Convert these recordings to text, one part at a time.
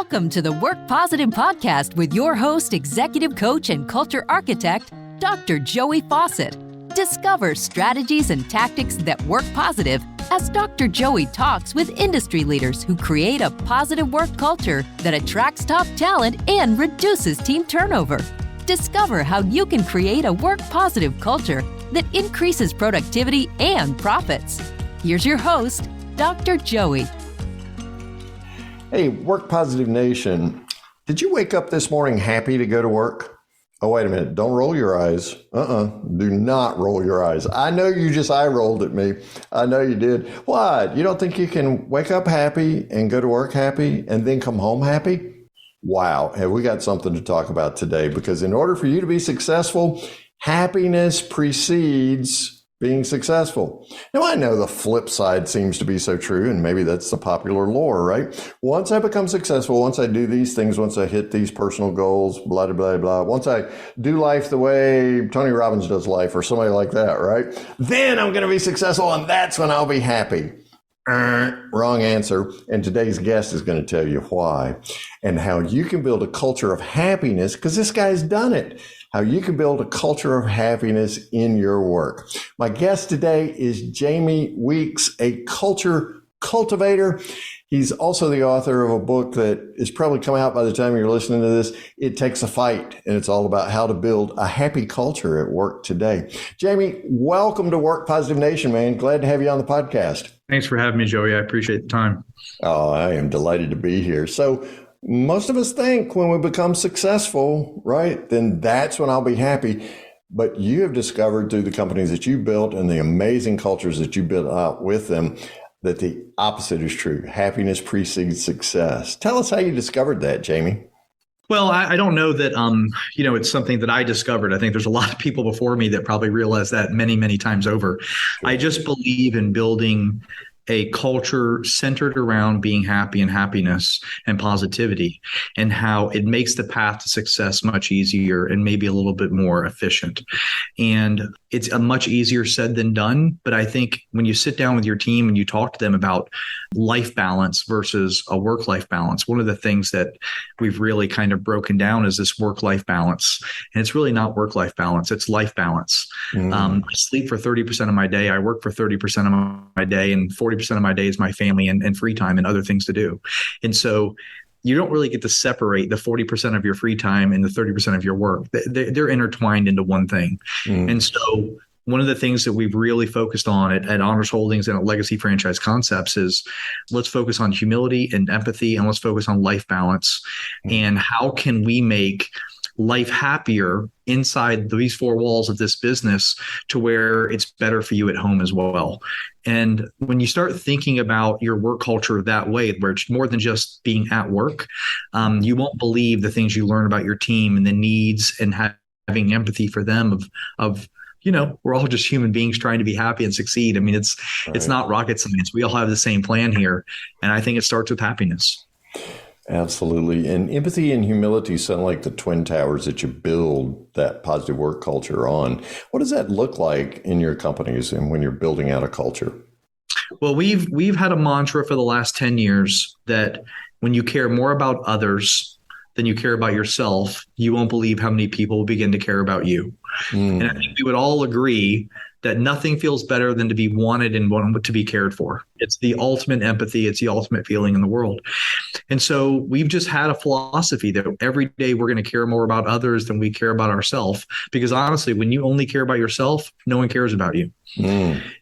Welcome to the Work Positive Podcast with your host, executive coach, and culture architect, Dr. Joey Faucette. Discover strategies and tactics that work positive as Dr. Joey talks with industry leaders who create a positive work culture that attracts top talent and reduces team turnover. Discover how you can create a work positive culture that increases productivity and profits. Here's your host, Dr. Joey. Hey, Work Positive Nation. Did you wake up this morning happy to go to work? Oh, wait a minute. Don't roll your eyes. Do not roll your eyes. I know you just eye rolled at me. I know you did. What? You don't think you can wake up happy and go to work happy and then come home happy? Wow. Have we got something to talk about today? Because in order for you to be successful, happiness precedes being successful. Now, I know the flip side seems to be so true, and maybe that's the popular lore, right? Once I become successful, once I do these things, once I hit these personal goals, blah, blah, blah, blah, once I do life the way Tony Robbins does life or somebody like that, right? Then I'm going to be successful, and that's when I'll be happy. Wrong answer. And today's guest is going to tell you why and how you can build a culture of happiness, because this guy's done it. How you can build a culture of happiness in your work. My guest today is Jamie Weeks, a culture cultivator. He's also the author of a book that is probably come out by the time you're listening to this. It Takes a Fight, and it's all about how to build a happy culture at work today. Jamie, welcome to Work Positive Nation, man. Glad to have you on the podcast. Thanks for having me, Joey. I appreciate the time. Oh, I am delighted to be here. So most of us think when we become successful, right, then that's when I'll be happy. But you have discovered through the companies that you built and the amazing cultures that you built out with them that the opposite is true. Happiness precedes success. Tell us how you discovered that, Jamie. Well, I don't know that, it's something that I discovered. I think there's a lot of people before me that probably realized that many, many times over. I just believe in building a culture centered around being happy and happiness and positivity, and how it makes the path to success much easier and maybe a little bit more efficient. And it's a much easier said than done. But I think when you sit down with your team and you talk to them about life balance versus a work-life balance, one of the things that we've really kind of broken down is this work-life balance. And it's really not work-life balance. It's life balance. I sleep for 30% of my day. I work for 30% of my day, and 40% of my day is my family and free time and other things to do. And so you don't really get to separate the 40% of your free time and the 30% of your work. They're intertwined into one thing. And so one of the things that we've really focused on at Honors Holdings and at Legacy Franchise Concepts is let's focus on humility and empathy, and let's focus on life balance. And how can we make life happier inside these four walls of this business to where it's better for you at home as well. And when you start thinking about your work culture that way, where it's more than just being at work, you won't believe the things you learn about your team and the needs, and having empathy for them of we're all just human beings trying to be happy and succeed. I mean, it's not rocket science. We all have the same plan here. And I think it starts with happiness. Absolutely. And empathy and humility sound like the twin towers that you build that positive work culture on. What does that look like in your companies and when you're building out a culture? Well, we've had a mantra for the last 10 years that when you care more about others than you care about yourself, you won't believe how many people will begin to care about you. And I think we would all agree that nothing feels better than to be wanted and to be cared for. It's the ultimate empathy. It's the ultimate feeling in the world. And so we've just had a philosophy that every day we're going to care more about others than we care about ourselves. Because honestly, when you only care about yourself, no one cares about you.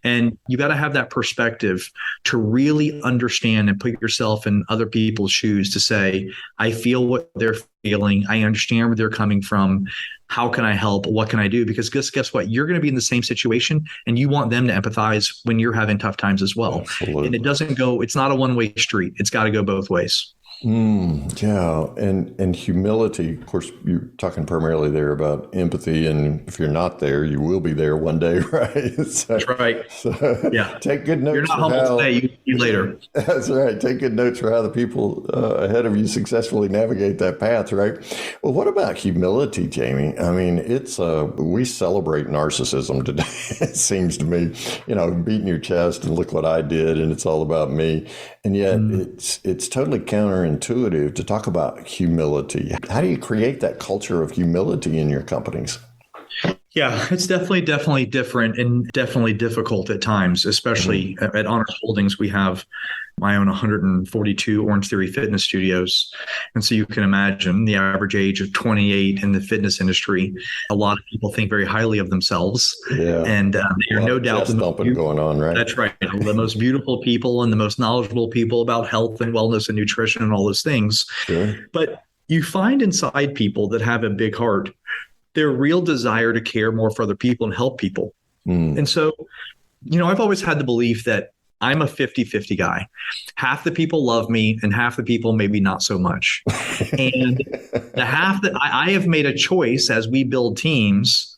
And you got to have that perspective to really understand and put yourself in other people's shoes to say, I feel what they're feeling. I understand where they're coming from. How can I help? What can I do? Because guess what? You're going to be in the same situation, and you want them to empathize when you're having tough times as well. Absolutely. And it's not a one-way street. It's got to go both ways. Yeah. And humility, of course, you're talking primarily there about empathy. And if you're not there, you will be there one day, right? That's right. Yeah. Take good notes. You're not humble today, you later. That's right. Take good notes for how the people ahead of you successfully navigate that path, right? Well, what about humility, Jamie? I mean, we celebrate narcissism today, it seems to me, beating your chest and look what I did, and it's all about me. And yet it's totally counterintuitive to talk about humility. How do you create that culture of humility in your companies? Yeah, it's definitely different and definitely difficult at times, especially at Honors Holdings. We have, I own 142 Orangetheory Fitness studios. And so you can imagine the average age of 28 in the fitness industry. A lot of people think very highly of themselves. Yeah. And they are no doubt going on, right? That's right. The most beautiful people and the most knowledgeable people about health and wellness and nutrition and all those things. Sure. But you find inside people that have a big heart, their real desire to care more for other people and help people. And so, I've always had the belief that I'm a 50-50 guy. Half the people love me and half the people maybe not so much. And the half that I have made a choice as we build teams,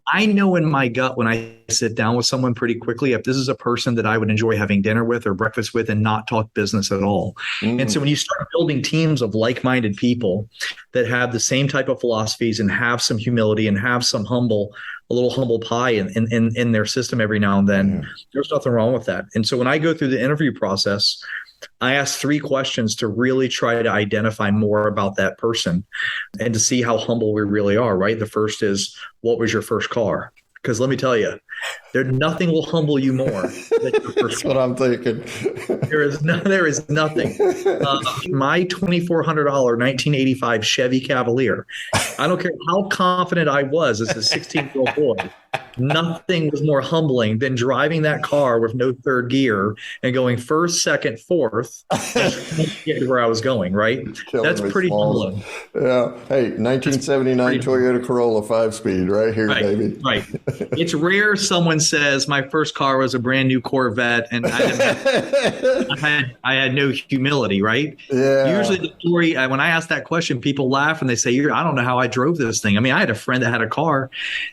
I know in my gut when I sit down with someone pretty quickly, if this is a person that I would enjoy having dinner with or breakfast with and not talk business at all. And so when you start building teams of like-minded people that have the same type of philosophies and have some humility and have some a little humble pie in their system every now and then, there's nothing wrong with that. And so when I go through the interview process, I ask 3 questions to really try to identify more about that person and to see how humble we really are, right? The first is, what was your first car? Because let me tell you, nothing will humble you more than your first That's what I'm thinking. There is nothing. My $2,400 1985 Chevy Cavalier. I don't care how confident I was as a 16-year-old boy. Nothing was more humbling than driving that car with no third gear and going first, second, fourth, to get to where I was going, right? That's pretty humbling. Yeah. Hey, 1979 Toyota Corolla 5-speed right here, baby. Right. It's rare someone says my first car was a brand new Corvette and I had no humility, right? Yeah. Usually the story, when I ask that question, people laugh and they say, I don't know how I drove this thing. I mean, I had a friend that had a car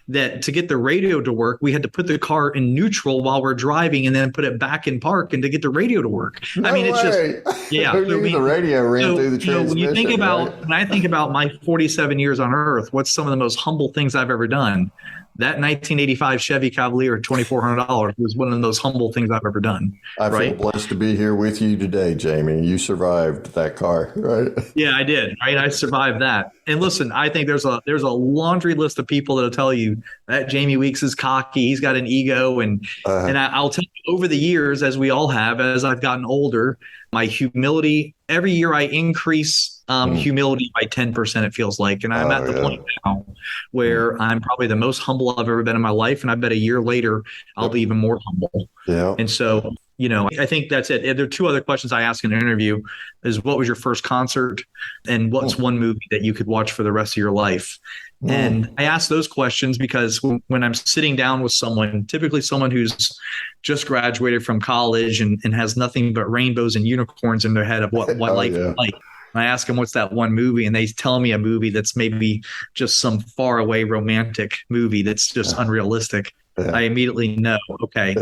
that to get the radio to work, we had to put the car in neutral while we're driving and then put it back in park and to get the radio to work. No I mean, it's way. just, yeah. Who knew the radio ran through the transmission? When I think about my 47 years on earth, what's some of the most humble things I've ever done? That 1985 Chevy Cavalier, $2,400 was one of the most humble things I've ever done. I feel blessed to be here with you today, Jamie. You survived that car, right? Yeah, I did. Right, I survived that. And listen, I think there's a laundry list of people that'll tell you that Jamie Weeks is cocky. He's got an ego, and I'll tell you, over the years, as we all have, as I've gotten older, my humility. Every year I increase humility by 10%, it feels like. And I'm at the point now where I'm probably the most humble I've ever been in my life. And I bet a year later, I'll be even more humble. Yeah. And so, I think that's it. There are 2 other questions I ask in an interview is, what was your first concert? And what's one movie that you could watch for the rest of your life? And I ask those questions because when I'm sitting down with someone, typically someone who's just graduated from college and has nothing but rainbows and unicorns in their head of what life is like. And I ask them, what's that one movie? And they tell me a movie that's maybe just some faraway romantic movie that's just unrealistic. I immediately know, okay,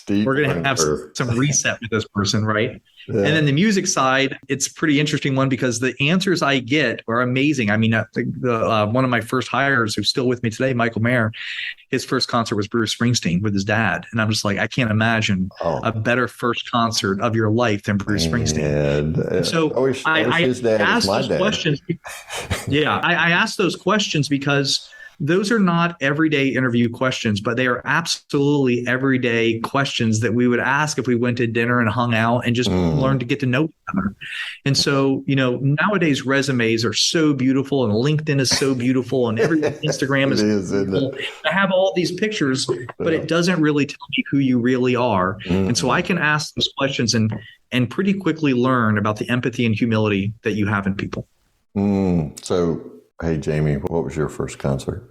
we're going to have some reset with this person, right? Yeah. And then the music side, it's a pretty interesting one because the answers I get are amazing. I mean, one of my first hires who's still with me today, Michael Mayer, his first concert was Bruce Springsteen with his dad. And I'm just like, I can't imagine a better first concert of your life than Bruce Springsteen. And so I asked those questions. I asked those questions because those are not everyday interview questions, but they are absolutely everyday questions that we would ask if we went to dinner and hung out and just learned to get to know each other. And so, nowadays resumes are so beautiful and LinkedIn is so beautiful and every Instagram is beautiful. I have all these pictures, but it doesn't really tell me who you really are. And so I can ask those questions and pretty quickly learn about the empathy and humility that you have in people. So, hey, Jamie, what was your first concert?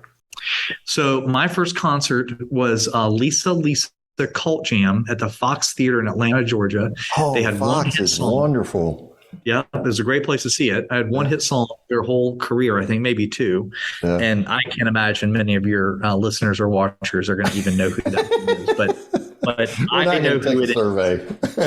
So my first concert was Lisa Cult Jam at the Fox Theater in Atlanta, Georgia. Oh, they had Fox one hit is song. Wonderful. Yeah, it was a great place to see it. I had one hit song their whole career, I think maybe 2. Yeah. And I can't imagine many of your listeners or watchers are going to even know who that is. But I know who it is.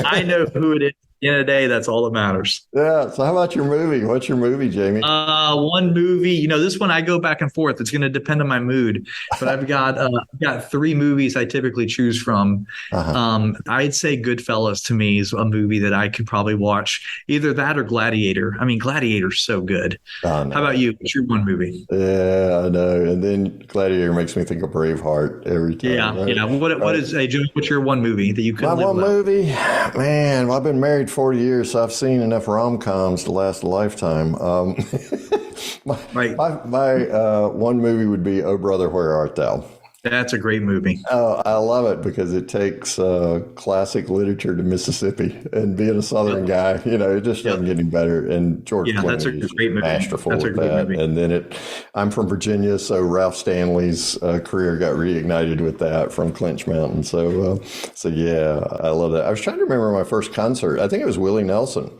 I know who it is. the end of the day, that's all that matters. Yeah. So how about your movie? What's your movie, Jamie? One movie, this one I go back and forth. It's going to depend on my mood, but I've got three movies I typically choose from. I'd say Goodfellas to me is a movie that I could probably watch, either that or Gladiator. I mean, Gladiator's so good. How about you? What's your one movie? Yeah, I know. And then Gladiator makes me think of Braveheart every time. Yeah, right? Yeah. What's your one movie that you could live without? My one movie, man. Well, I've been married 40 years, so I've seen enough rom-coms to last a lifetime. My one movie would be Oh Brother, Where Art Thou? That's a great movie. Oh, I love it because it takes classic literature to Mississippi, and being a Southern guy, it just doesn't get any better. And George Clooney is masterful with that. Movie. And then I'm from Virginia, so Ralph Stanley's career got reignited with that from Clinch Mountain. So yeah, I love that. I was trying to remember my first concert. I think it was Willie Nelson.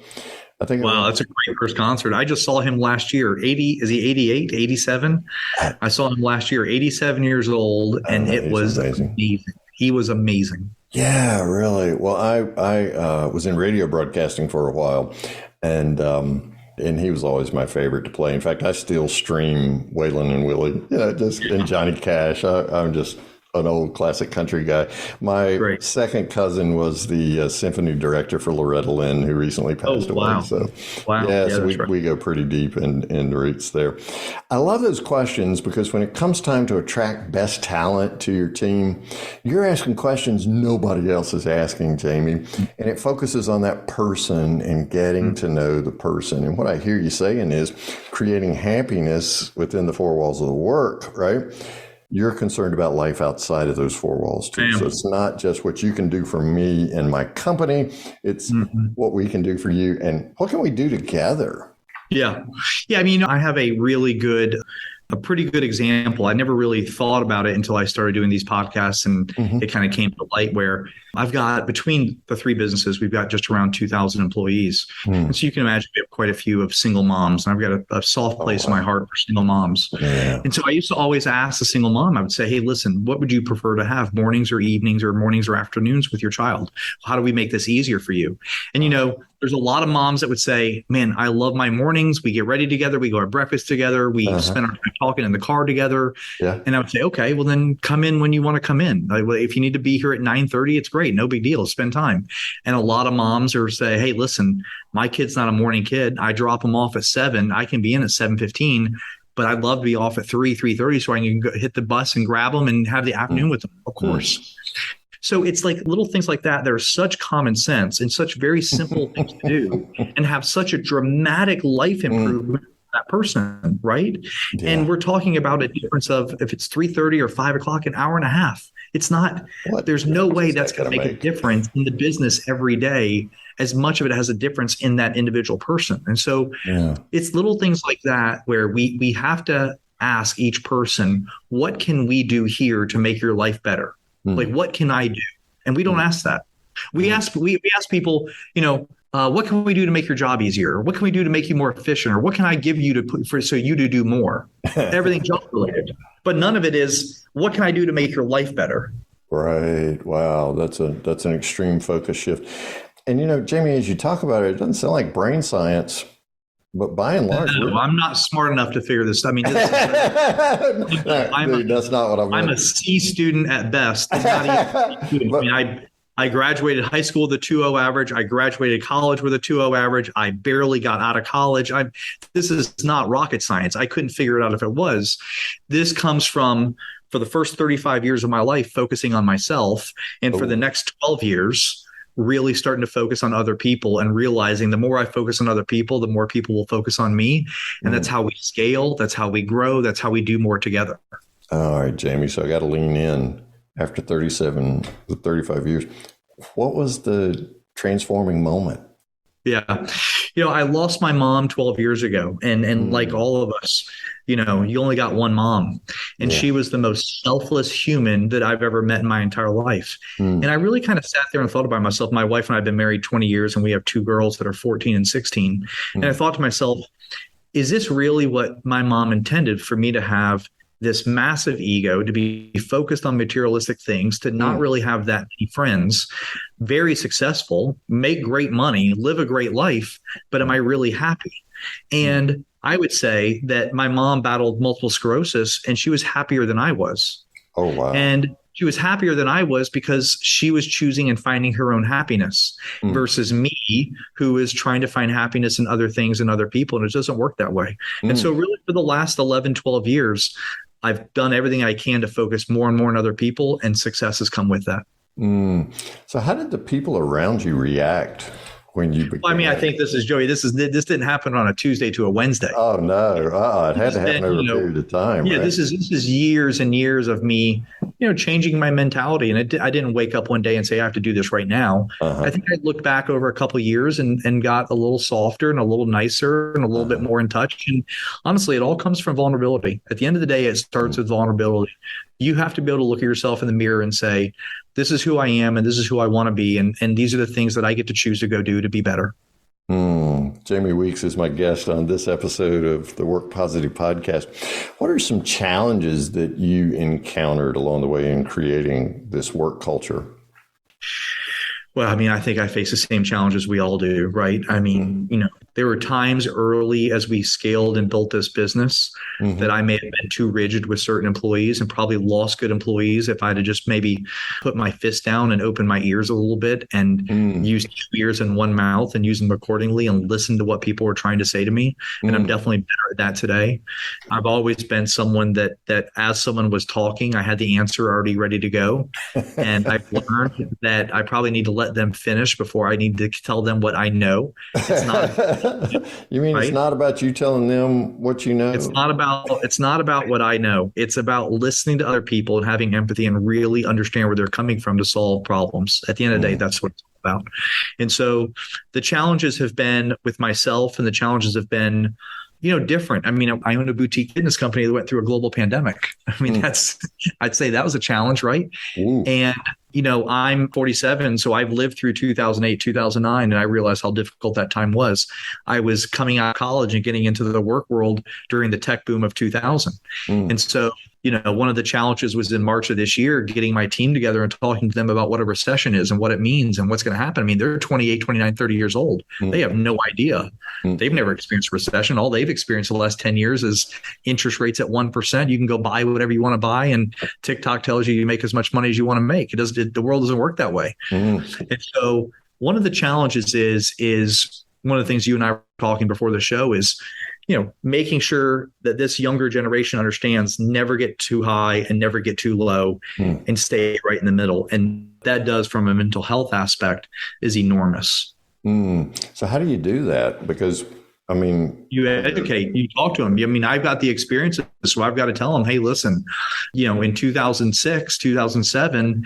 Wow, that's a great first concert. I just saw him last year. Is he 88, 87? I saw him last year, 87 years old, and it was amazing. He was amazing. Yeah, really. Well, I was in radio broadcasting for a while, and he was always my favorite to play. In fact, I still stream Waylon and Willie, and Johnny Cash. I'm just an old classic country guy. My second cousin was the symphony director for Loretta Lynn, who recently passed away. So, we go pretty deep in the roots there. I love those questions because when it comes time to attract best talent to your team, you're asking questions nobody else is asking, Jamie, and it focuses on that person and getting to know the person. And what I hear you saying is creating happiness within the four walls of the work, right? You're concerned about life outside of those four walls too. So it's not just what you can do for me and my company. It's what we can do for you and what can we do together? Yeah. I mean, I have a pretty good example. I never really thought about it until I started doing these podcasts, and it kind of came to light where I've got, between the three businesses, we've got just around 2,000 employees. And so you can imagine we have quite a few of single moms, and I've got a soft place in my heart for single moms. Yeah. And so I used to always ask the single mom, I would say, hey, listen, what would you prefer to have, mornings or evenings or mornings or afternoons with your child? How do we make this easier for you? And, there's a lot of moms that would say, man, I love my mornings. We get ready together. We go to breakfast together. We spend our time talking in the car together. Yeah. And I would say, okay, well then come in when you want to come in. If you need to be here at 9:30, it's great. No big deal. Spend time. And a lot of moms are say, hey, listen, my kid's not a morning kid. I drop them off at 7. I can be in at 7:15, but I'd love to be off at 3:30 so I can go hit the bus and grab them and have the afternoon with them, of course. So it's like little things like that. They're such common sense and such very simple things to do and have such a dramatic life improvement for that person, right? Yeah. And we're talking about a difference of, if it's 3:30 or 5 o'clock, an hour and a half. It's not, there's no way that's going to make a difference in the business every day, as much of it has a difference in that individual person. And so it's little things like that where we have to ask each person, what can we do here to make your life better? Like, what can I do? And we don't ask that. We ask people, what can we do to make your job easier? What can we do to make you more efficient? Or what can I give you so you to do more? Everything job related, but none of it is, what can I do to make your life better? Right. Wow. That's an extreme focus shift. And Jamie, as you talk about it, it doesn't sound like brain science. But by and large, I'm not smart enough to figure this. I mean, that's not what I'm. I'm a C student at best. Not even I graduated high school with a 2.0 average. I graduated college with a 2.0 average. I barely got out of college. This is not rocket science. I couldn't figure it out if it was. This comes from, for the first 35 years of my life, focusing on myself, and for the next 12 years, really starting to focus on other people and realizing the more I focus on other people, the more people will focus on me. And that's how we scale. That's how we grow. That's how we do more together. All right, Jamie. So I got to lean in after 35 years. What was the transforming moment? Yeah. I lost my mom 12 years ago. And like all of us, you only got one mom. And she was the most selfless human that I've ever met in my entire life. And I really kind of sat there and thought about myself. My wife and I have been married 20 years, and we have 2 girls that are 14 and 16. And I thought to myself, is this really what my mom intended for me to have this massive ego, to be focused on materialistic things, to not really have that many friends, very successful, make great money, live a great life, but am I really happy? And I would say that my mom battled multiple sclerosis and she was happier than I was. Oh, wow. And she was happier than I was because she was choosing and finding her own happiness versus me, who is trying to find happiness in other things and other people. And it doesn't work that way. And so really for the last 11, 12 years, I've done everything I can to focus more and more on other people, and success has come with that. So how did the people around you react when you began? Well, I mean, I think this is Joey. This didn't happen on a Tuesday to a Wednesday. Oh no, it had to happen over a period of time. Yeah, right? this is years and years of me, changing my mentality. And I didn't wake up one day and say I have to do this right now. I think I looked back over a couple of years and got a little softer and a little nicer and a little bit more in touch. And honestly, it all comes from vulnerability. At the end of the day, it starts with vulnerability. You have to be able to look at yourself in the mirror and say, this is who I am and this is who I want to be. And these are the things that I get to choose to go do to be better. Jamie Weeks is my guest on this episode of the Work Positive podcast. What are some challenges that you encountered along the way in creating this work culture? Well, I mean, I think I face the same challenges we all do, right? I mean, there were times early as we scaled and built this business that I may have been too rigid with certain employees and probably lost good employees if I'd have just maybe put my fist down and opened my ears a little bit and used 2 ears and one mouth and use them accordingly and listen to what people were trying to say to me. And I'm definitely better at that today. I've always been someone that as someone was talking, I had the answer already ready to go. And I've learned that I probably need to let them finish before I need to tell them what I know. It's not. You mean right? It's not about you telling them what you know? It's not about what I know. It's about listening to other people and having empathy and really understand where they're coming from to solve problems. At the end of the day, that's what it's about. And so the challenges have been with myself, and the challenges have been different. I mean, I own a boutique fitness company that went through a global pandemic. I mean, I'd say that was a challenge, right? And I'm 47, so I've lived through 2008, 2009, and I realized how difficult that time was. I was coming out of college and getting into the work world during the tech boom of 2000. And so, one of the challenges was in March of this year, getting my team together and talking to them about what a recession is and what it means and what's going to happen. I mean, they're 28, 29, 30 years old. They have no idea. They've never experienced a recession. All they've experienced the last 10 years is interest rates at 1%. You can go buy whatever you want to buy, and TikTok tells you make as much money as you want to make. The world doesn't work that way. And so one of the challenges is one of the things you and I were talking before the show is, making sure that this younger generation understands never get too high and never get too low and stay right in the middle. And that does, from a mental health aspect, is enormous. So how do you do that? Because I mean, you educate, you talk to them. I mean, I've got the experience, so I've got to tell them, hey, listen, in 2006, 2007,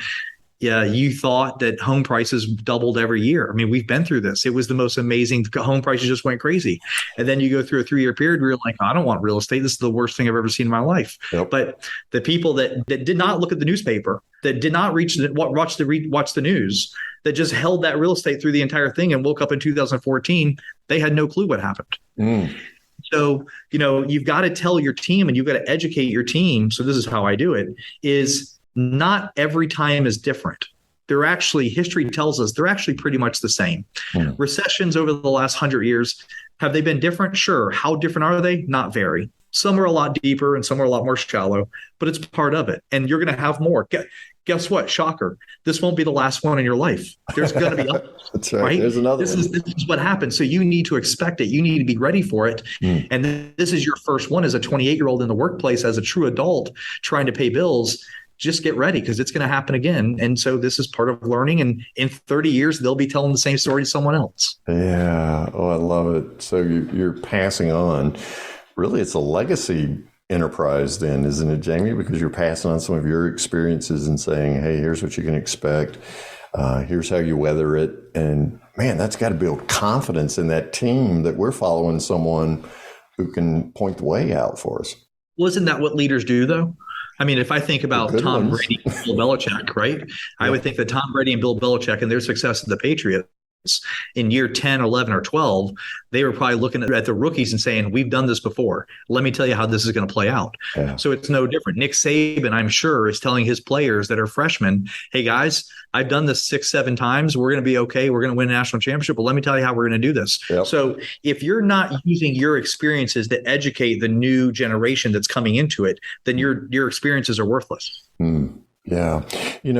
yeah, you thought that home prices doubled every year. I mean, we've been through this. It was the most amazing. Home prices just went crazy. And then you go through a 3-year period where you're like, I don't want real estate. This is the worst thing I've ever seen in my life. Yep. But the people that did not look at the newspaper, that did not watch the news, that just held that real estate through the entire thing and woke up in 2014, they had no clue what happened. So, you've got to tell your team and you've got to educate your team. So this is how I do it, is not every time is different. History tells us they're actually pretty much the same. Recessions over the last 100 years, have they been different? Sure. How different are they? Not very. Some are a lot deeper and some are a lot more shallow, but it's part of it. And you're going to have more. Guess what? Shocker. This won't be the last one in your life. There's going to be others. That's right. There's another one. This is what happens. So you need to expect it. You need to be ready for it. And this is your first one as a 28-year-old in the workplace, as a true adult trying to pay bills. Just get ready, because it's going to happen again. And so this is part of learning. And in 30 years, they'll be telling the same story to someone else. Yeah. Oh, I love it. So you're passing on. Really, it's a legacy enterprise then, isn't it, Jamie? Because you're passing on some of your experiences and saying, hey, here's what you can expect. Here's how you weather it. And man, that's got to build confidence in that team that we're following someone who can point the way out for us. Well, isn't that what leaders do, though? I mean, if I think about Tom Brady and Bill Belichick, right? I would think that Tom Brady and Bill Belichick and their success at the Patriots in year 10, 11, or 12, they were probably looking at the rookies and saying, we've done this before. Let me tell you how this is going to play out. Yeah. So it's no different. Nick Saban, I'm sure, is telling his players that are freshmen, hey, guys, I've done this 6, 7 times. We're going to be okay. We're going to win a national championship. But let me tell you how we're going to do this. Yep. So if you're not using your experiences to educate the new generation that's coming into it, then your experiences are worthless. Yeah.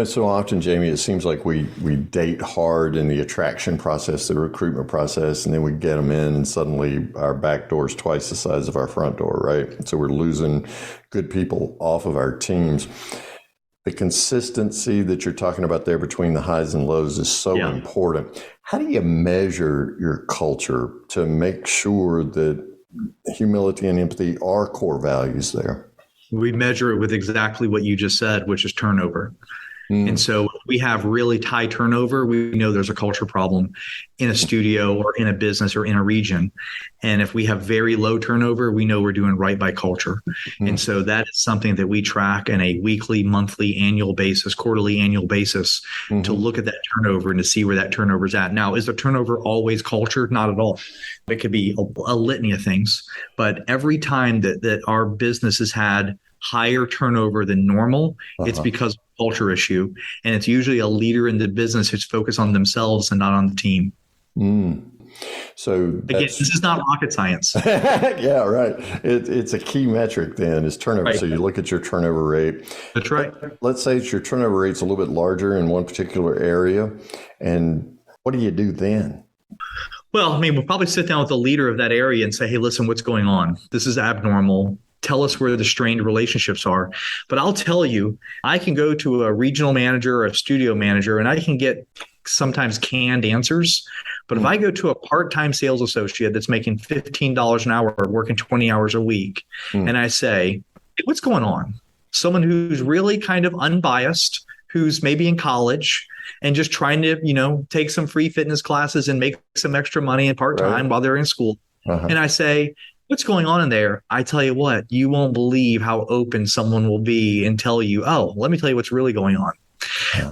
So often, Jamie, it seems like we date hard in the attraction process, the recruitment process, and then we get them in and suddenly our back door is twice the size of our front door, right? So we're losing good people off of our teams. The consistency that you're talking about there between the highs and lows is so important. How do you measure your culture to make sure that humility and empathy are core values there? We measure it with exactly what you just said, which is turnover. And so if we have really high turnover, we know there's a culture problem in a studio or in a business or in a region. And if we have very low turnover, we know we're doing right by culture. And so that is something that we track on a weekly, monthly, annual basis, quarterly, annual basis to look at that turnover and to see where that turnover is at. Now, is the turnover always culture? Not at all. It could be a litany of things. But every time that our business has had higher turnover than normal, it's because of a culture issue. And it's usually a leader in the business who's focused on themselves and not on the team. So again, this is not rocket science. Yeah, right. It's a key metric then is turnover. Right. So you look at your turnover rate. That's right. Let's say your turnover rate's a little bit larger in one particular area. And what do you do then? Well, I mean, we'll probably sit down with the leader of that area and say, hey, listen, what's going on? This is abnormal. Tell us where the strained relationships are. But I'll tell you, I can go to a regional manager or a studio manager and I can get sometimes canned answers. But if I go to a part-time sales associate that's making $15 an hour, working 20 hours a week, and I say, hey, what's going on? Someone who's really kind of unbiased, who's maybe in college and just trying to, take some free fitness classes and make some extra money in part-time while they're in school. And I say, what's going on in there? I tell you what, you won't believe how open someone will be and tell you, oh, let me tell you what's really going on.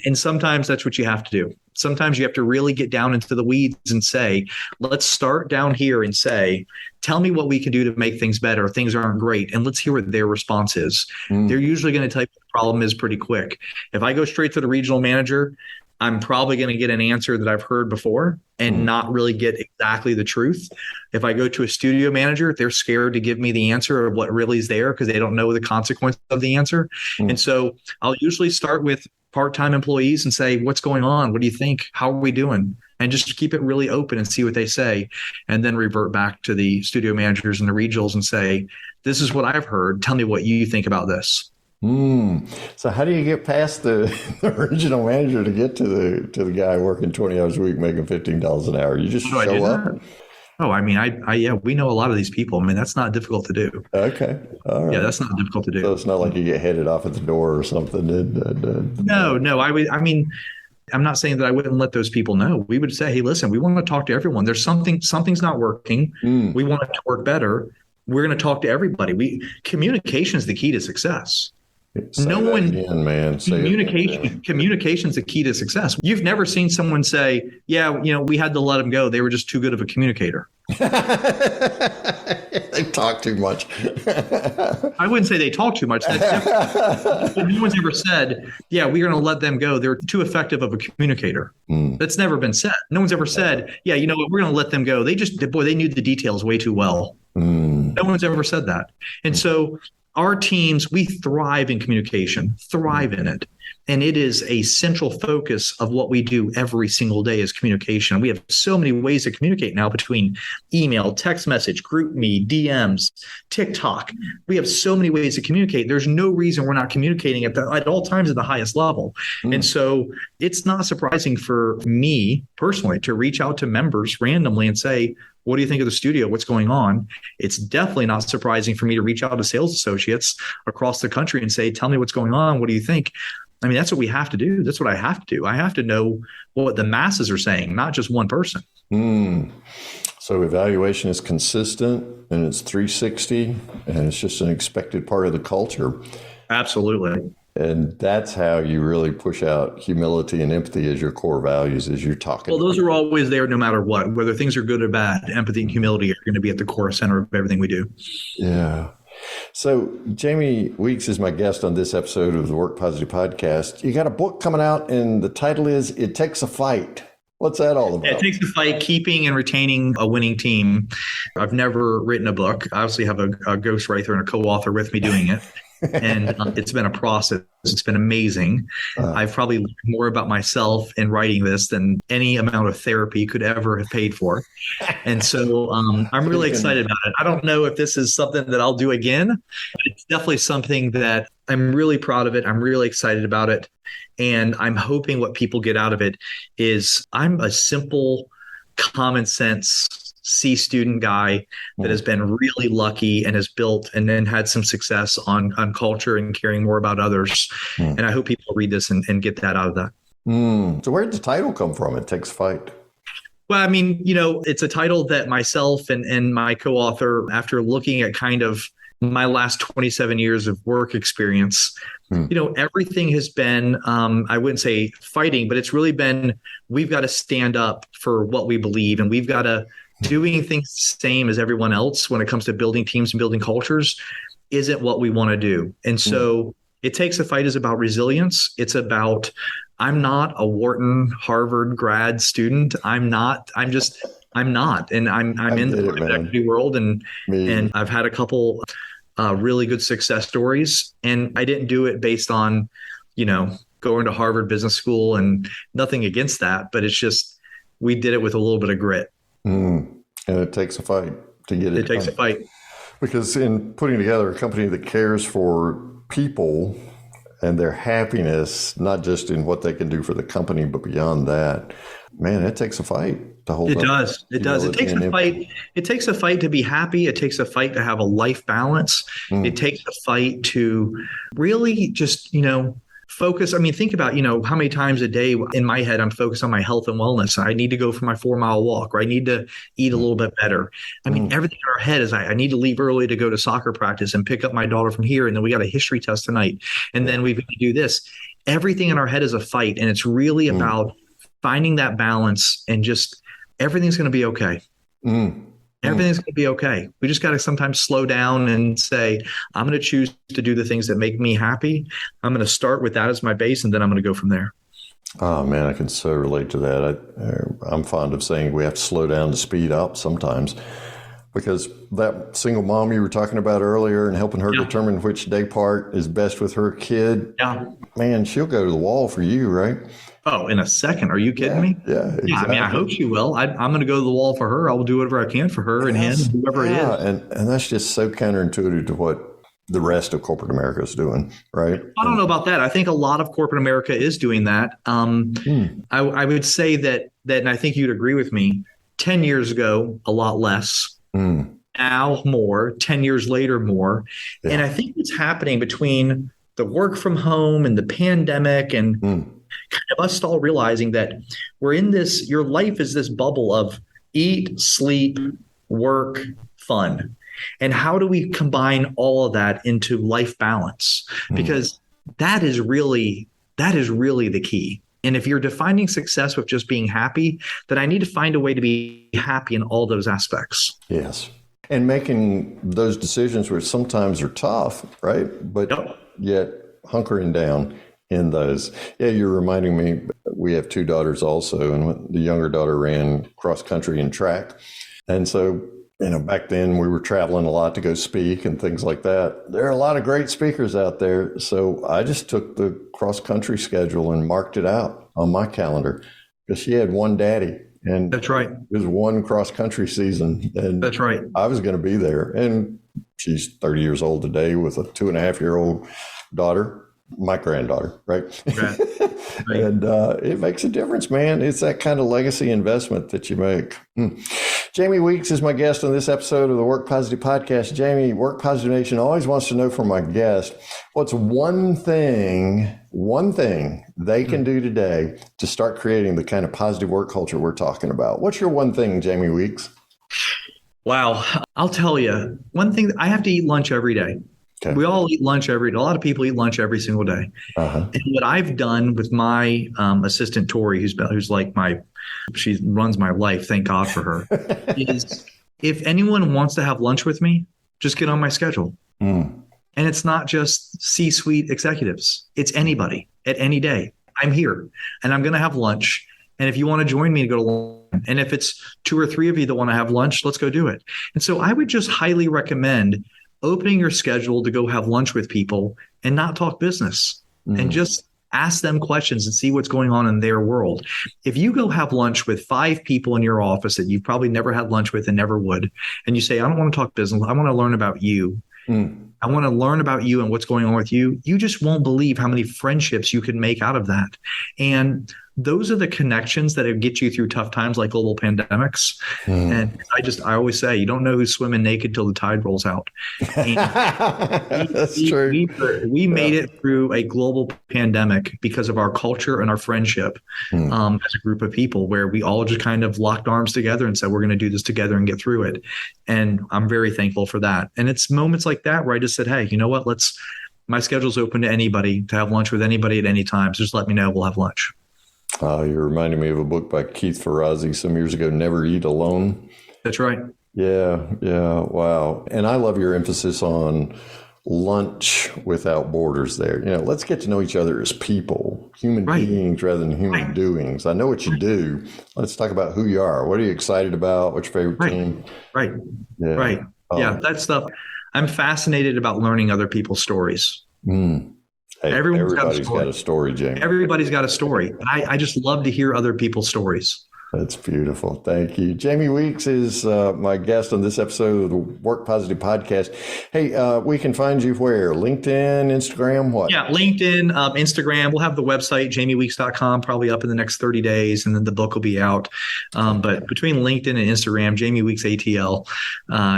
And sometimes that's what you have to do. Sometimes you have to really get down into the weeds and say, let's start down here and say, tell me what we can do to make things better. Things aren't great. And let's hear what their response is. They're usually going to tell you what the problem is pretty quick. If I go straight to the regional manager, I'm probably going to get an answer that I've heard before and not really get exactly the truth. If I go to a studio manager, they're scared to give me the answer of what really is there because they don't know the consequence of the answer. And so I'll usually start with part-time employees and say, what's going on? What do you think? How are we doing? And just keep it really open and see what they say. And then revert back to the studio managers and the regionals and say, this is what I've heard. Tell me what you think about this. So how do you get past the regional manager to get to the guy working 20 hours a week making $15 an hour? You just show up? Oh, I mean, we know a lot of these people. I mean, that's not difficult to do. Okay. All right. Yeah, that's not difficult to do. So it's not like you get headed off at the door or something. No. I mean, I'm not saying that I wouldn't let those people know. We would say, hey, listen, we want to talk to everyone. There's something's not working. We want it to work better. We're going to talk to everybody. Communication is the key to success. Communication's the key to success. You've never seen someone say, yeah, we had to let them go. They were just too good of a communicator. They talk too much. I wouldn't say they talk too much. No one's ever said, yeah, we're going to let them go. They're too effective of a communicator. That's never been said. No one's ever said, yeah, you know what, we're going to let them go. They knew the details way too well. No one's ever said that. And so our teams, we thrive in communication, thrive in it. And it is a central focus of what we do every single day is communication. We have so many ways to communicate now between email, text message, GroupMe, DMs, TikTok. We have so many ways to communicate. There's no reason we're not communicating at all times at the highest level. And so it's not surprising for me personally to reach out to members randomly and say, what do you think of the studio? What's going on? It's definitely not surprising for me to reach out to sales associates across the country and say, tell me what's going on. What do you think? I mean, that's what we have to do. That's what I have to do. I have to know what the masses are saying, not just one person. So evaluation is consistent and it's 360 and it's just an expected part of the culture. Absolutely. And that's how you really push out humility and empathy as your core values as you're talking. Well, those are always there no matter what, whether things are good or bad. Empathy and humility are going to be at the core center of everything we do. Yeah. So Jamie Weeks is my guest on this episode of the Work Positive Podcast. You got a book coming out and the title is It Takes a Fight. What's that all about? It takes a fight, keeping and retaining a winning team. I've never written a book. I obviously have a ghostwriter and a co-author with me doing it. And it's been a process. It's been amazing. I've probably learned more about myself in writing this than any amount of therapy could ever have paid for. And so I'm really excited about it. I don't know if this is something that I'll do again, but it's definitely something that I'm really proud of it. I'm really excited about it. And I'm hoping what people get out of it is I'm a simple, common sense C student guy that has been really lucky and has built and then had some success on culture and caring more about others. And I hope people read this and get that out of that. So where did the title come from? It Takes a Fight. Well, I mean, it's a title that myself and my co-author, after looking at kind of my last 27 years of work experience, everything has been, I wouldn't say fighting, but it's really been, we've got to stand up for what we believe, and we've got to doing things the same as everyone else when it comes to building teams and building cultures isn't what we want to do. And so It Takes a Fight is about resilience. It's about, I'm not a Wharton, Harvard grad student. I'm not. And I'm in the private equity world, and I've had a couple really good success stories. And I didn't do it based on, going to Harvard Business School, and nothing against that, but it's just, we did it with a little bit of grit. And it takes a fight to get it. It takes a fight. Because in putting together a company that cares for people and their happiness, not just in what they can do for the company, but beyond that, man, it takes a fight to hold up. It does. It takes a fight. It takes a fight to be happy. It takes a fight to have a life balance. It takes a fight to really just, focus. I mean, think about, how many times a day in my head I'm focused on my health and wellness. I need to go for my 4-mile walk, or I need to eat a little bit better. I mean, everything in our head is I need to leave early to go to soccer practice and pick up my daughter from here. And then we got a history test tonight. And then we've got to do this. Everything in our head is a fight. And it's really about finding that balance, and just everything's going to be okay. Everything's going to be okay. We just got to sometimes slow down and say, I'm going to choose to do the things that make me happy. I'm going to start with that as my base, and then I'm going to go from there. Oh, man, I can so relate to that. I'm fond of saying we have to slow down to speed up sometimes, because that single mom you were talking about earlier and helping her determine which day part is best with her kid, man, she'll go to the wall for you, right? Oh, in a second. Are you kidding me? Yeah, exactly. I mean, I hope she will. I'm going to go to the wall for her. I will do whatever I can for her and him, whoever it is. And that's just so counterintuitive to what the rest of corporate America is doing, right? I don't know about that. I think a lot of corporate America is doing that. I would say that, and I think you'd agree with me, 10 years ago, a lot less. Now more, 10 years later, more. Yeah. And I think what's happening between the work from home and the pandemic and kind of us all realizing that we're in this, your life is this bubble of eat, sleep, work, fun. And how do we combine all of that into life balance? Because that is really the key. And if you're defining success with just being happy, then I need to find a way to be happy in all those aspects. Yes. And making those decisions, which sometimes are tough, right? But yet hunkering down in those. Yeah, you're reminding me, we have 2 daughters also, and the younger daughter ran cross country and track. And so, back then we were traveling a lot to go speak and things like that. There are a lot of great speakers out there. So I just took the cross country schedule and marked it out on my calendar, because she had one daddy. And that's right. It was one cross country season. And that's right. I was going to be there. And she's 30 years old today with a 2.5-year-old daughter. My granddaughter, right? Right. And it makes a difference, man. It's that kind of legacy investment that you make. Jamie Weeks is my guest on this episode of the Work Positive Podcast. Jamie, Work Positive Nation always wants to know from my guest, what's one thing they can do today to start creating the kind of positive work culture we're talking about? What's your one thing, Jamie Weeks? Wow. I'll tell you, one thing, I have to eat lunch every day. Okay. We all eat lunch a lot of people eat lunch every single day. And what I've done with my assistant, Tori, who's like she runs my life. Thank God for her. Is if anyone wants to have lunch with me, just get on my schedule. And it's not just C-suite executives. It's anybody at any day. I'm here and I'm going to have lunch. And if you want to join me to go to lunch, and if it's 2 or 3 of you that want to have lunch, let's go do it. And so I would just highly recommend opening your schedule to go have lunch with people and not talk business and just ask them questions and see what's going on in their world. If you go have lunch with 5 people in your office that you've probably never had lunch with and never would, and you say, I don't want to talk business, I want to learn about you. I want to learn about you and what's going on with you. You just won't believe how many friendships you can make out of that. And those are the connections that get you through tough times like global pandemics. And I always say, you don't know who's swimming naked till the tide rolls out. That's true. We made it through a global pandemic because of our culture and our friendship as a group of people, where we all just kind of locked arms together and said, we're going to do this together and get through it. And I'm very thankful for that. And it's moments like that where I just said, hey, you know what? My schedule's open to anybody to have lunch with anybody at any time. So just let me know. We'll have lunch. You're reminding me of a book by Keith Ferrazzi some years ago, Never Eat Alone. That's right. Yeah. Wow. And I love your emphasis on lunch without borders there. Let's get to know each other as people, human beings rather than human doings. I know what you do. Let's talk about who you are. What are you excited about? What's your favorite team? Right. Yeah, that stuff. I'm fascinated about learning other people's stories. Hey, everybody's got a story, Jamie. Everybody's got a story. I just love to hear other people's stories. That's beautiful. Thank you. Jamie Weeks is my guest on this episode of the Work Positive Podcast. Hey, we can find you where? LinkedIn, Instagram, what? Yeah, LinkedIn, Instagram. We'll have the website, jamieweeks.com, probably up in the next 30 days, and then the book will be out. But between LinkedIn and Instagram, Jamie Weeks ATL,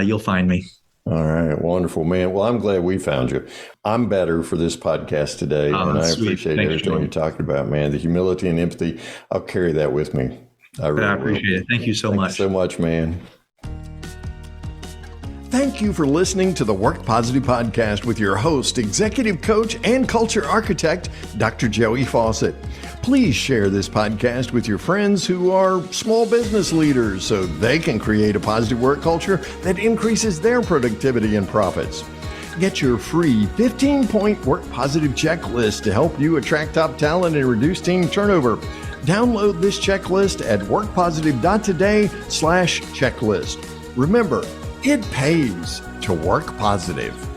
you'll find me. All right. Wonderful, man. Well, I'm glad we found you. I'm better for this podcast today, and I appreciate everything you're talking about, man. The humility and empathy, I'll carry that with me. I appreciate it. Thank you so much. Thanks so much, man. Thank you for listening to the Work Positive Podcast with your host, executive coach, and culture architect, Dr. Joey Faucette. Please share this podcast with your friends who are small business leaders so they can create a positive work culture that increases their productivity and profits. Get your free 15-point Work Positive checklist to help you attract top talent and reduce team turnover. Download this checklist at workpositive.today/checklist. Remember, it pays to work positive.